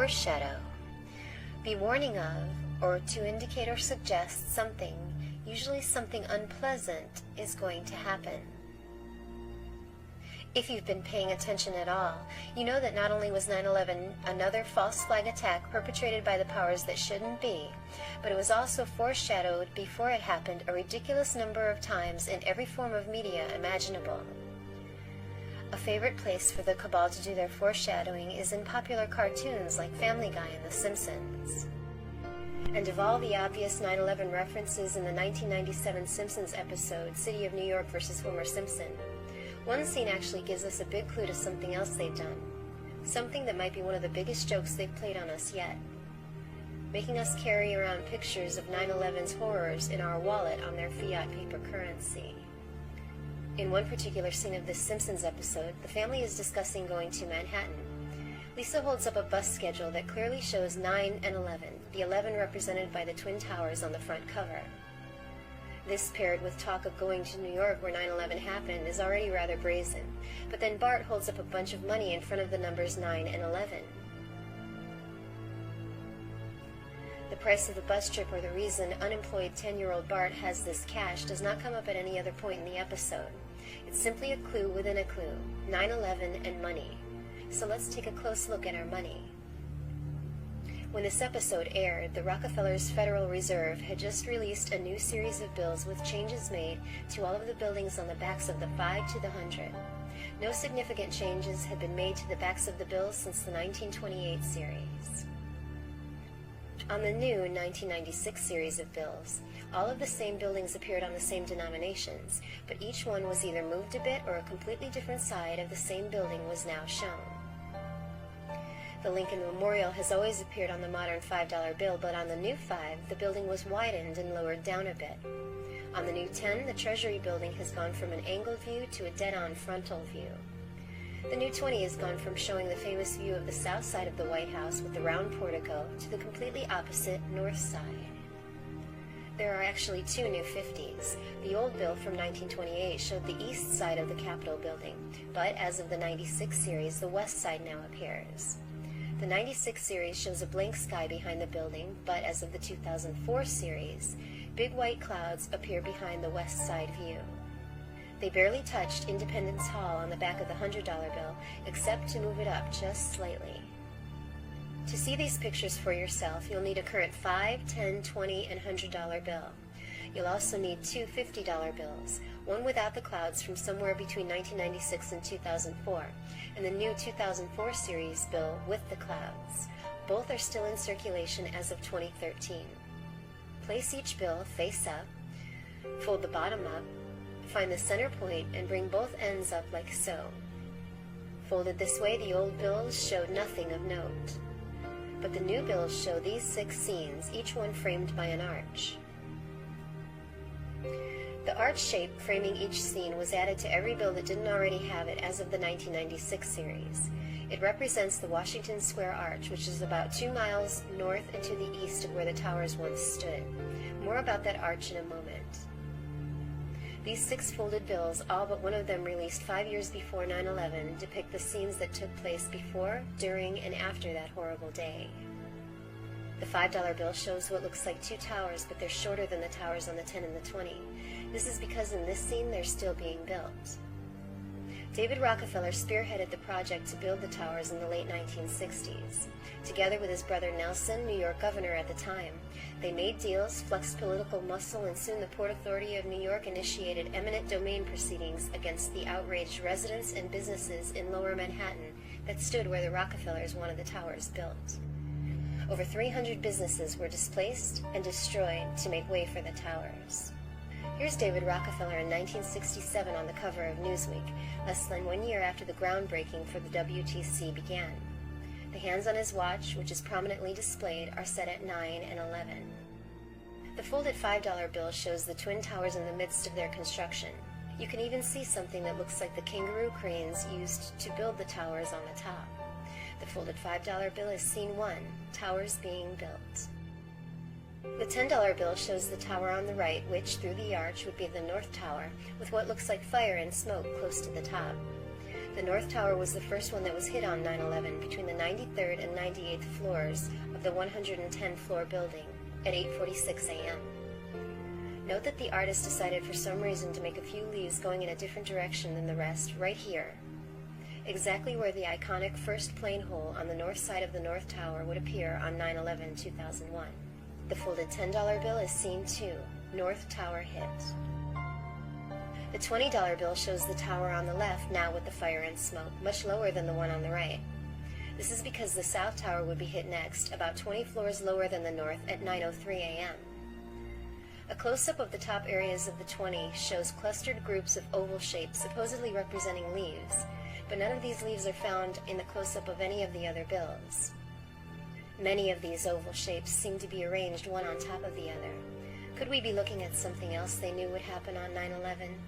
Foreshadow. Be warning of, or to indicate or suggest something, usually something unpleasant, is going to happen. If you've been paying attention at all, you know that not only was 9/11 another false flag attack perpetrated by the powers that shouldn't be, but it was also foreshadowed before it happened a ridiculous number of times in every form of media imaginable. A favorite place for the cabal to do their foreshadowing is in popular cartoons like Family Guy and The Simpsons. And of all the obvious 9/11 references in the 1997 Simpsons episode, City of New York vs. Homer Simpson, one scene actually gives us a big clue to something else they've done. Something that might be one of the biggest jokes they've played on us yet. Making us carry around pictures of 9/11's horrors in our wallet on their fiat paper currency. In one particular scene of this Simpsons episode, the family is discussing going to Manhattan. Lisa holds up a bus schedule that clearly shows 9 and 11, the 11 represented by the Twin Towers on the front cover. This, paired with talk of going to New York where 9/11 happened, is already rather brazen, but then Bart holds up a bunch of money in front of the numbers 9 and 11. The price of the bus trip or the reason unemployed 10-year-old Bart has this cash does not come up at any other point in the episode. It's simply a clue within a clue, 9/11 and money. So let's take a close look at our money. When this episode aired, the Rockefeller's Federal Reserve had just released a new series of bills with changes made to all of the buildings on the backs of the 5 to the 100. No significant changes had been made to the backs of the bills since the 1928 series. On the new 1996 series of bills, all of the same buildings appeared on the same denominations, but each one was either moved a bit or a completely different side of the same building was now shown. The Lincoln Memorial has always appeared on the modern $5 bill, but on the new 5, the building was widened and lowered down a bit. On the new 10, the Treasury building has gone from an angled view to a dead-on frontal view. The new 20 has gone from showing the famous view of the south side of the White House with the round portico to the completely opposite north side. There are actually two new 50s. The old bill from 1928 showed the east side of the Capitol building, but as of the 96 series, the west side now appears. The 96 series shows a blank sky behind the building, but as of the 2004 series, big white clouds appear behind the west side view. They barely touched Independence Hall on the back of the $100 bill, except to move it up just slightly. To see these pictures for yourself, you'll need a current $5, $10, $20, and $100 bill. You'll also need two $50 bills, one without the clouds from somewhere between 1996 and 2004, and the new 2004 series bill with the clouds. Both are still in circulation as of 2013. Place each bill face up, fold the bottom up, find the center point, and bring both ends up like so. Folded this way, the old bills showed nothing of note. But the new bills show these 6 scenes, each one framed by an arch. The arch shape framing each scene was added to every bill that didn't already have it as of the 1996 series. It represents the Washington Square Arch, which is about 2 miles north and to the east of where the towers once stood. More about that arch in a moment. These 6 folded bills, all but one of them released 5 years before 9/11, depict the scenes that took place before, during, and after that horrible day. The $5 bill shows what looks like 2 towers, but they're shorter than the towers on the 10 and the 20. This is because in this scene they're still being built. David Rockefeller spearheaded the project to build the towers in the late 1960s. Together with his brother Nelson, New York governor at the time, they made deals, flexed political muscle, and soon the Port Authority of New York initiated eminent domain proceedings against the outraged residents and businesses in Lower Manhattan that stood where the Rockefellers wanted the towers built. Over 300 businesses were displaced and destroyed to make way for the towers. Here's David Rockefeller in 1967 on the cover of Newsweek, less than 1 year after the groundbreaking for the WTC began. The hands on his watch, which is prominently displayed, are set at 9 and 11. The folded $5 bill shows the Twin Towers in the midst of their construction. You can even see something that looks like the kangaroo cranes used to build the towers on the top. The folded $5 bill is scene 1, towers being built. The $10 bill shows the tower on the right, which, through the arch, would be the North Tower, with what looks like fire and smoke close to the top. The North Tower was the first one that was hit on 9/11 between the 93rd and 98th floors of the 110-floor building at 8:46 a.m. Note that the artist decided for some reason to make a few leaves going in a different direction than the rest right here, exactly where the iconic first plane hole on the north side of the North Tower would appear on 9/11/2001. The folded $10 bill is scene 2, North Tower hit. The $20 bill shows the tower on the left now with the fire and smoke, much lower than the one on the right. This is because the South Tower would be hit next, about 20 floors lower than the North at 9:03 a.m. A close-up of the top areas of the 20 shows clustered groups of oval shapes supposedly representing leaves, but none of these leaves are found in the close-up of any of the other bills. Many of these oval shapes seem to be arranged one on top of the other. Could we be looking at something else they knew would happen on 9/11?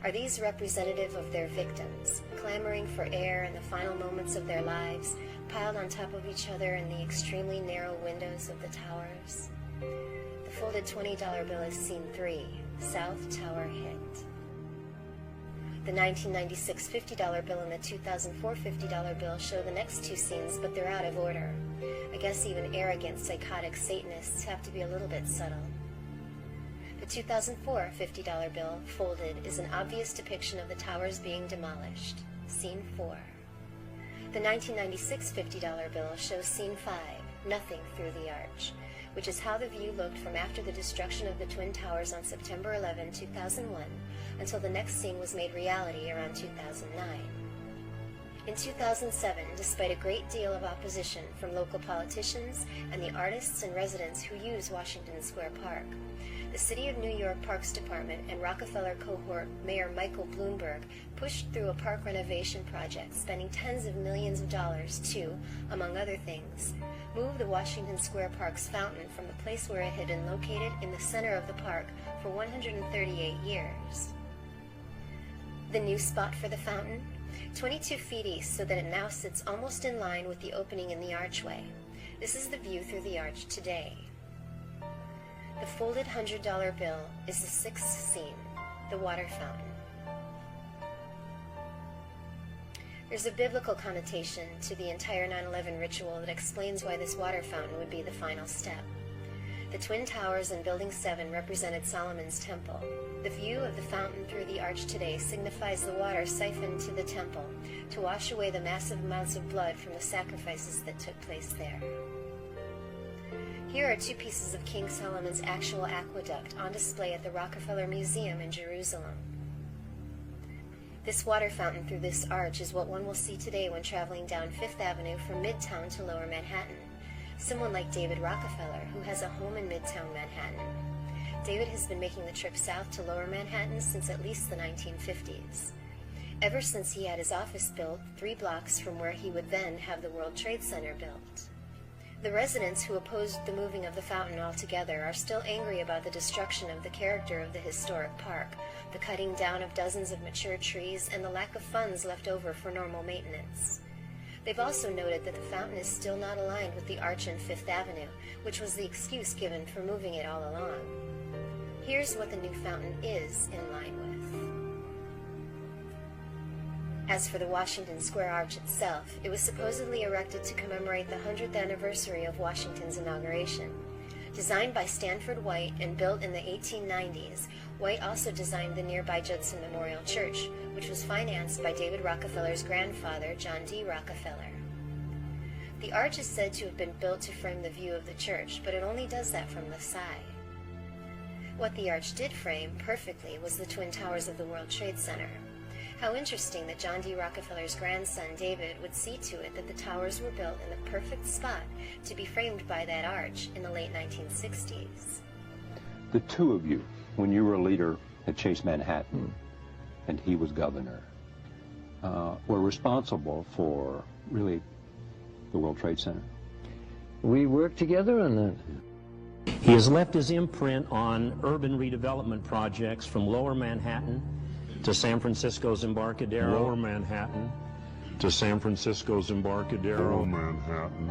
Are these representative of their victims, clamoring for air in the final moments of their lives, piled on top of each other in the extremely narrow windows of the towers? The folded $20 bill is scene 3, South Tower hit. The 1996 $50 bill and the 2004 $50 bill show the next two scenes, but they're out of order. I guess even arrogant, psychotic Satanists have to be a little bit subtle. The 2004 $50 bill, folded, is an obvious depiction of the towers being demolished. Scene 4. The 1996 $50 bill shows scene 5, Nothing Through the Arch, which is how the view looked from after the destruction of the Twin Towers on September 11, 2001, until the next scene was made reality around 2009. In 2007, despite a great deal of opposition from local politicians and the artists and residents who use Washington Square Park, the City of New York Parks Department and Rockefeller cohort Mayor Michael Bloomberg pushed through a park renovation project, spending tens of millions of dollars to, among other things, move the Washington Square Park's fountain from the place where it had been located in the center of the park for 138 years. The new spot for the fountain? 22 feet east, so that it now sits almost in line with the opening in the archway. This is the view through the arch today. The folded $100 bill is the sixth scene, the water fountain. There's a biblical connotation to the entire 9/11 ritual that explains why this water fountain would be the final step. The Twin Towers and Building 7 represented Solomon's temple. The view of the fountain through the arch today signifies the water siphoned to the temple to wash away the massive amounts of blood from the sacrifices that took place there. Here are two pieces of King Solomon's actual aqueduct on display at the Rockefeller Museum in Jerusalem. This water fountain through this arch is what one will see today when traveling down Fifth Avenue from Midtown to Lower Manhattan. Someone like David Rockefeller, who has a home in Midtown Manhattan. David has been making the trip south to Lower Manhattan since at least the 1950s. Ever since he had his office built 3 blocks from where he would then have the World Trade Center built. The residents who opposed the moving of the fountain altogether are still angry about the destruction of the character of the historic park, the cutting down of dozens of mature trees, and the lack of funds left over for normal maintenance. They've also noted that the fountain is still not aligned with the arch on Fifth Avenue, which was the excuse given for moving it all along. Here's what the new fountain is in line with. As for the Washington Square Arch itself, it was supposedly erected to commemorate the 100th anniversary of Washington's inauguration. Designed by Stanford White and built in the 1890s, White also designed the nearby Judson Memorial Church, which was financed by David Rockefeller's grandfather, John D. Rockefeller. The arch is said to have been built to frame the view of the church, but it only does that from the side. What the arch did frame perfectly was the Twin Towers of the World Trade Center. How interesting that John D. Rockefeller's grandson, David, would see to it that the towers were built in the perfect spot to be framed by that arch in the late 1960s. The two of you, when you were a leader at Chase Manhattan and he was governor, were responsible for, really, the World Trade Center. We worked together on that. He has left his imprint on urban redevelopment projects from Lower Manhattan to San Francisco's Embarcadero. Lower Manhattan to San Francisco's Embarcadero. Lower Manhattan